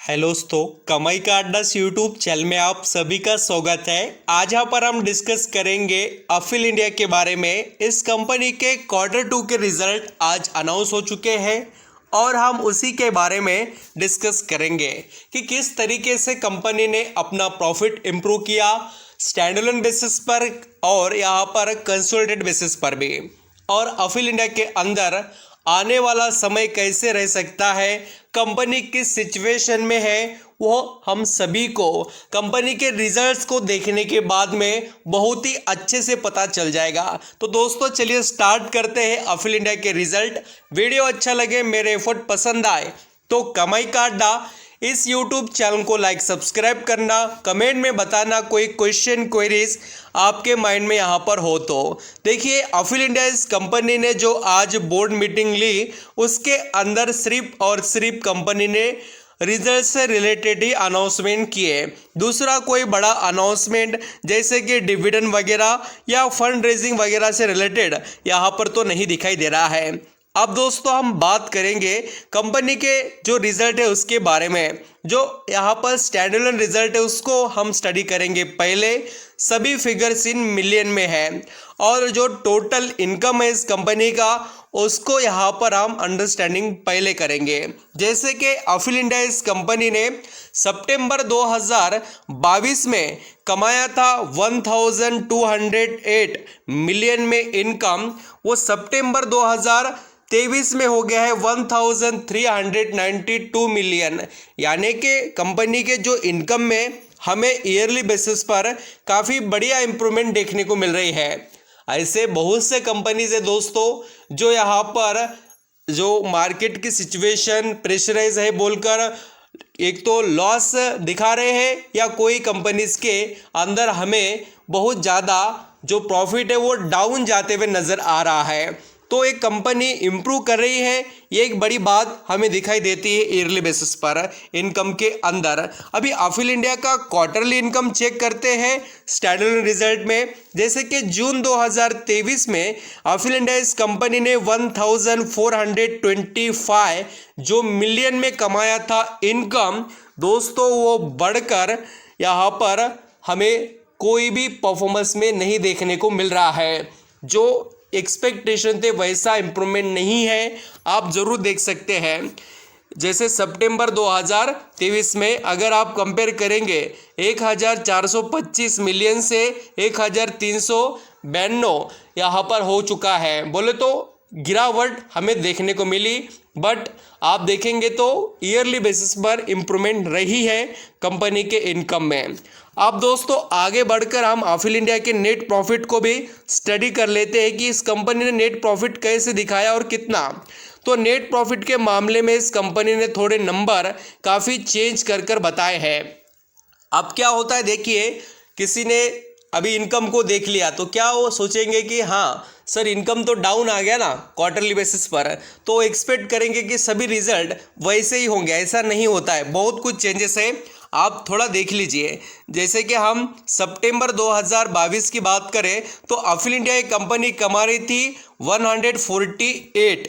Hello दोस्तों, कमाई का अड्डा यूट्यूब चैनल में आप सभी का स्वागत है। आज यहाँ पर हम डिस्कस करेंगे अफिल इंडिया के बारे में। इस कंपनी के Q2 के रिजल्ट आज अनाउंस हो चुके हैं और हम उसी के बारे में डिस्कस करेंगे कि किस तरीके से कंपनी ने अपना प्रॉफिट इम्प्रूव किया स्टैंडअलोन बेसिस पर और यहाँ पर कंसोलिडेटेड बेसिस पर भी, और अफिल इंडिया के अंदर आने वाला समय कैसे रह सकता है, कंपनी किस सिचुएशन में है, वो हम सभी को कंपनी के रिजल्ट्स को देखने के बाद में बहुत ही अच्छे से पता चल जाएगा। तो दोस्तों चलिए स्टार्ट करते हैं अफिल इंडिया के रिजल्ट। वीडियो अच्छा लगे, मेरे एफर्ट पसंद आए तो कमाई का अड्डा इस YouTube चैनल को लाइक सब्सक्राइब करना, कमेंट में बताना कोई क्वेश्चन क्वेरीज आपके माइंड में यहाँ पर हो तो। देखिए अफिल इंडिया इस कंपनी ने जो आज बोर्ड मीटिंग ली उसके अंदर सिर्फ और सिर्फ कंपनी ने रिजल्ट से रिलेटेड ही अनाउंसमेंट किए। दूसरा कोई बड़ा अनाउंसमेंट जैसे कि डिविडेंड वगैरह या फंड रेजिंग वगैरह से रिलेटेड यहाँ पर तो नहीं दिखाई दे रहा है। अब दोस्तों हम बात करेंगे कंपनी के जो रिजल्ट है उसके बारे में। जो यहाँ पर स्टैंडअलोन रिजल्ट है उसको हम स्टडी करेंगे। पहले सभी फिगर्स इन मिलियन में है और जो टोटल इनकम है इस कंपनी का उसको यहाँ पर हम अंडरस्टैंडिंग पहले करेंगे। जैसे कि अफिल इंडिया इस कंपनी ने सितंबर 2022 में कमाया था 1208 मिलियन में इनकम, वो सितंबर 2023 में हो गया है 1392 मिलियन। यानी कि कंपनी के जो इनकम में हमें ईयरली बेसिस पर काफ़ी बढ़िया इंप्रूवमेंट देखने को मिल रही है। ऐसे बहुत से कंपनीज है दोस्तों जो यहाँ पर जो मार्केट की सिचुएशन प्रेशराइज है बोलकर एक तो लॉस दिखा रहे हैं या कोई कंपनीज के अंदर हमें बहुत ज़्यादा जो प्रॉफिट है वो डाउन जाते हुए नज़र आ रहा है। तो एक कंपनी इम्प्रूव कर रही है, ये एक बड़ी बात हमें दिखाई देती है ईयरली बेसिस पर इनकम के अंदर। अभी अफिल इंडिया का क्वार्टरली इनकम चेक करते हैं स्टैंडअलोन रिजल्ट में। जैसे कि जून 2023 में अफिल इंडिया इस कंपनी ने 1425 जो मिलियन में कमाया था इनकम दोस्तों, वो बढ़कर यहाँ पर हमें कोई भी परफॉर्मेंस में नहीं देखने को मिल रहा है। जो एक्सपेक्टेशन थे वैसा इम्प्रूवमेंट नहीं है, आप ज़रूर देख सकते हैं। जैसे सितंबर 2023 में अगर आप कंपेयर करेंगे 1425 मिलियन से 1392 यहाँ पर हो चुका है। बोले तो गिरावट हमें देखने को मिली, बट आप देखेंगे तो ईयरली बेसिस पर इम्प्रूवमेंट रही है कंपनी के इनकम में। अब दोस्तों आगे बढ़कर हम अफिल इंडिया के नेट प्रॉफिट को भी स्टडी कर लेते हैं कि इस कंपनी ने नेट प्रॉफिट कैसे दिखाया और कितना। तो नेट प्रॉफिट के मामले में इस कंपनी ने थोड़े नंबर काफ़ी चेंज कर बताए हैं। अब क्या होता है, देखिए किसी ने अभी इनकम को देख लिया तो क्या वो सोचेंगे कि हाँ सर इनकम तो डाउन आ गया ना क्वार्टरली बेसिस पर, तो एक्सपेक्ट करेंगे कि सभी रिजल्ट वैसे ही होंगे। ऐसा नहीं होता है, बहुत कुछ चेंजेस है, आप थोड़ा देख लीजिए। जैसे कि हम सितंबर 2022 की बात करें तो अफिल इंडिया एक कंपनी कमा रही थी 148,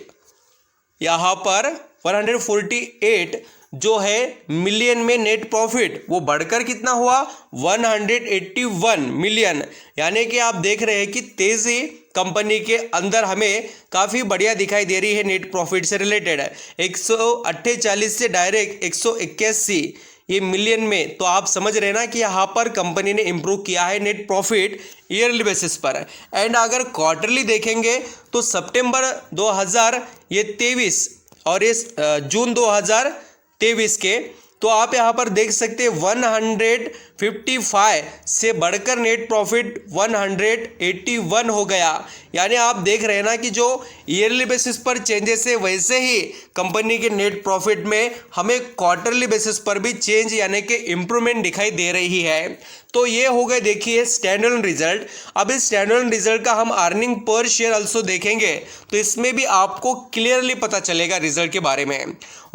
यहाँ पर 148 जो है मिलियन में नेट प्रॉफिट, वो बढ़कर कितना हुआ 181 मिलियन। यानी कि आप देख रहे हैं कि तेज़ी कंपनी के अंदर हमें काफ़ी बढ़िया दिखाई दे रही है नेट प्रॉफिट से रिलेटेड। 148 से डायरेक्ट 181 ये मिलियन में, तो आप समझ रहे ना कि यहाँ पर कंपनी ने इम्प्रूव किया है नेट प्रॉफिट ईयरली बेसिस पर। एंड अगर क्वार्टरली देखेंगे तो सितंबर 2023 और इस जून 2023 के, तो आप यहाँ पर देख सकते हैं 155 से बढ़कर नेट प्रॉफिट 181 हो गया। यानी आप देख रहे हैं ना कि जो ईयरली बेसिस पर चेंजेस है वैसे ही कंपनी के नेट प्रॉफिट में हमें क्वार्टरली बेसिस पर भी चेंज यानी कि इम्प्रूवमेंट दिखाई दे रही है। तो ये हो गए देखिए स्टैंडअलोन रिजल्ट। अब इस स्टैंडअलोन रिजल्ट का हम अर्निंग पर शेयर ऑल्सो देखेंगे तो इसमें भी आपको क्लियरली पता चलेगा रिजल्ट के बारे में।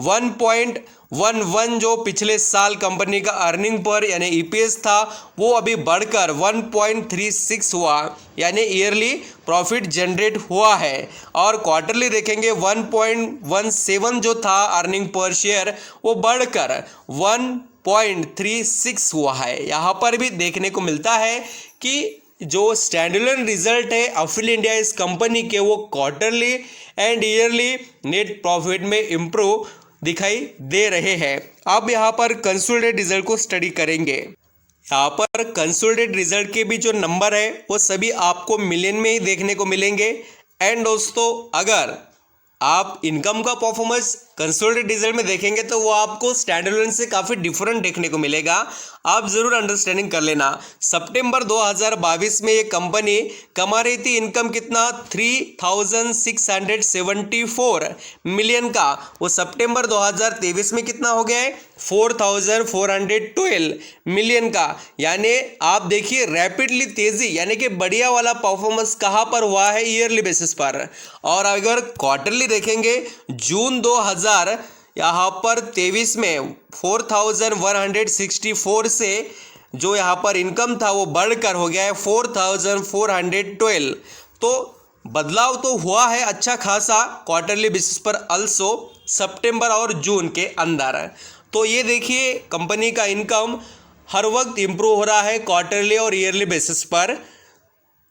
1.11 जो पिछले साल कंपनी का अर्निंग पर यानी EPS EPS था वो अभी बढ़कर 1.36 हुआ, यानी ईयरली प्रॉफिट जनरेट हुआ है। और क्वार्टरली देखेंगे 1.17 जो था अर्निंग पर शेयर वो बढ़कर 1.36 हुआ है। यहाँ पर भी देखने को मिलता है कि जो स्टैंडअलोन रिजल्ट है अफिल इंडिया इस कंपनी के वो quarterly and yearly net profit में इम्प्रूव दिखाई दे रहे हैं। अब यहाँ पर कंसोलिडेटेड रिजल्ट को स्टडी करेंगे। यहाँ पर कंसोलिडेटेड रिजल्ट के भी जो नंबर है वो सभी आपको मिलियन में ही देखने को मिलेंगे। एंड दोस्तों अगर आप इनकम का परफॉर्मेंस कंसोलिडेटेड रिजल्ट में देखेंगे तो वो आपको स्टैंडअलोन से काफ़ी डिफरेंट देखने को मिलेगा। आप ज़रूर अंडरस्टैंडिंग कर लेना। सितंबर 2022 में ये कंपनी कमा रही थी इनकम कितना 3674 मिलियन का, वो सितंबर 2023 में कितना हो गया है 4412 मिलियन का। यानी आप देखिए रैपिडली तेज़ी यानी कि बढ़िया वाला परफॉर्मेंस कहाँ पर हुआ है ईयरली बेसिस पर। और अगर क्वार्टरली देखेंगे जून 2000 यहाँ पर 23 में 4164 से जो यहाँ पर इनकम था वो बढ़कर हो गया है 4412। तो बदलाव तो हुआ है अच्छा खासा क्वार्टरली बेसिस पर अल्सो सितंबर और जून के अंदर। तो ये देखिए कंपनी का इनकम हर वक्त इम्प्रूव हो रहा है क्वार्टरली और ईयरली बेसिस पर।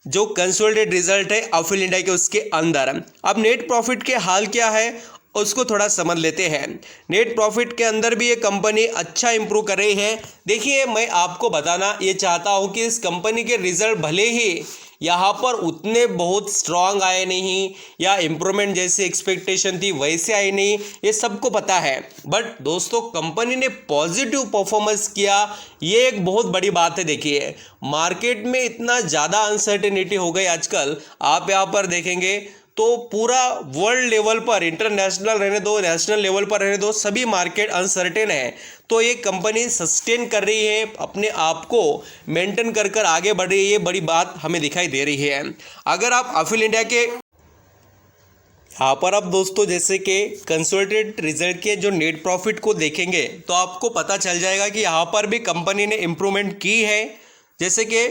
जो कंसोलिडेटेड रिजल्ट है अफिल इंडिया के उसके अंदर। अब नेट प्रॉफिट के हाल क्या है उसको थोड़ा समझ लेते हैं। नेट प्रॉफिट के अंदर भी ये कंपनी अच्छा इंप्रूव कर रही है। देखिए मैं आपको बताना ये चाहता हूँ कि इस कंपनी के रिजल्ट भले ही यहाँ पर उतने बहुत स्ट्रांग आए नहीं या इम्प्रूवमेंट जैसी एक्सपेक्टेशन थी वैसे आई नहीं, ये सबको पता है। बट दोस्तों कंपनी ने पॉजिटिव परफॉर्मेंस किया, ये एक बहुत बड़ी बात है। देखिए मार्केट में इतना ज़्यादा अनसर्टेनिटी हो गई आजकल, आप यहाँ पर देखेंगे तो पूरा वर्ल्ड लेवल पर, इंटरनेशनल रहने दो नेशनल लेवल पर रहने दो, सभी मार्केट अनसर्टेन है। तो ये कंपनी सस्टेन कर रही है, अपने आप को मेंटेन कर कर आगे बढ़ रही है, ये बड़ी बात हमें दिखाई दे रही है। अगर आप अफिल इंडिया के यहाँ पर अब दोस्तों जैसे कि कंसोलिडेटेड रिजल्ट के जो नेट प्रॉफिट को देखेंगे तो आपको पता चल जाएगा कि यहाँ पर भी कंपनी ने इम्प्रूवमेंट की है। जैसे कि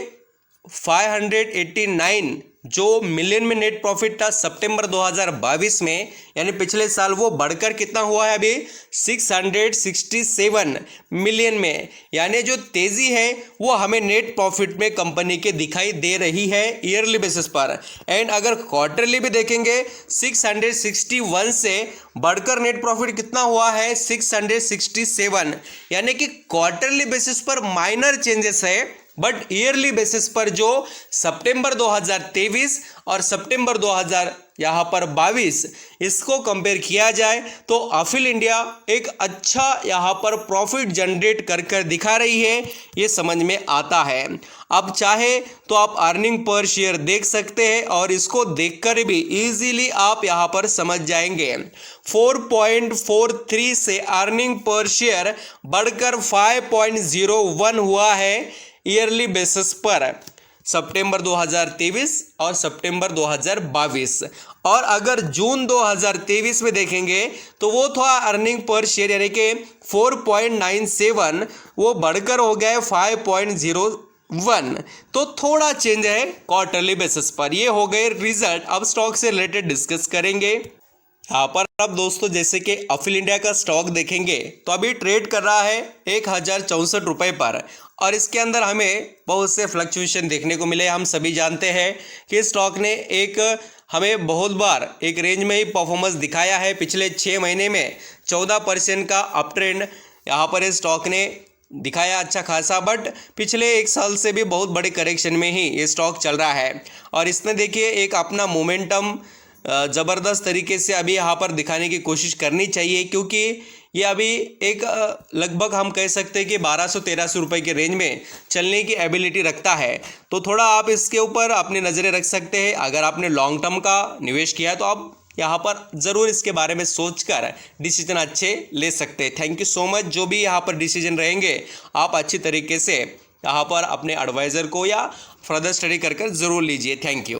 589 जो मिलियन में नेट प्रॉफिट था सितंबर 2022 में, यानी पिछले साल, वो बढ़कर कितना हुआ है अभी 667 मिलियन में। यानी जो तेज़ी है वो हमें नेट प्रॉफिट में कंपनी के दिखाई दे रही है ईयरली बेसिस पर। एंड अगर क्वार्टरली भी देखेंगे 661 से बढ़कर नेट प्रॉफिट कितना हुआ है 667, यानी कि क्वार्टरली बेसिस पर माइनर चेंजेस है। बट ईयरली बेसिस पर जो सितंबर 2023 और सितंबर 2000 यहाँ पर 22 इसको कंपेयर किया जाए तो अफिल इंडिया एक अच्छा यहाँ पर प्रॉफिट जनरेट कर कर दिखा रही है, ये समझ में आता है। अब चाहे तो आप अर्निंग पर शेयर देख सकते हैं और इसको देखकर भी इजीली आप यहाँ पर समझ जाएंगे। 4.43 से अर्निंग पर शेयर बढ़कर 5.01 हुआ है ईयरली बेसिस पर सितंबर 2023 और सितंबर 2022। और अगर जून 2023 में देखेंगे तो वो था अर्निंग पर शेयर यानी कि 4.97, वो बढ़कर हो गया है 5.01। तो थोड़ा चेंज है क्वार्टरली बेसिस पर। ये हो गए रिजल्ट। अब स्टॉक से रिलेटेड डिस्कस करेंगे। यहाँ पर अब दोस्तों जैसे कि अफिल इंडिया का स्टॉक देखेंगे तो अभी ट्रेड कर रहा है 1064 रुपये पर, और इसके अंदर हमें बहुत से फ्लक्चुएशन देखने को मिले। हम सभी जानते हैं कि स्टॉक ने हमें बहुत बार एक रेंज में ही परफॉर्मेंस दिखाया है। पिछले 6 महीने में 14% का अप ट्रेंड यहाँ पर इस स्टॉक ने दिखाया अच्छा खासा। बट पिछले 1 साल से भी बहुत बड़े करेक्शन में ही ये स्टॉक चल रहा है, और इसने देखिए एक अपना मोमेंटम ज़बरदस्त तरीके से अभी यहाँ पर दिखाने की कोशिश करनी चाहिए, क्योंकि ये अभी एक लगभग हम कह सकते हैं कि 1200-1300 रुपये के रेंज में चलने की एबिलिटी रखता है। तो थोड़ा आप इसके ऊपर अपनी नज़रें रख सकते हैं। अगर आपने लॉन्ग टर्म का निवेश किया है तो आप यहाँ पर ज़रूर इसके बारे में सोचकर डिसीजन अच्छे ले सकते हैं। Thank you so much. जो भी यहाँ पर डिसीजन रहेंगे आप अच्छी तरीके से यहाँ पर अपने एडवाइज़र को या फर्दर स्टडी कर ज़रूर लीजिए। Thank you.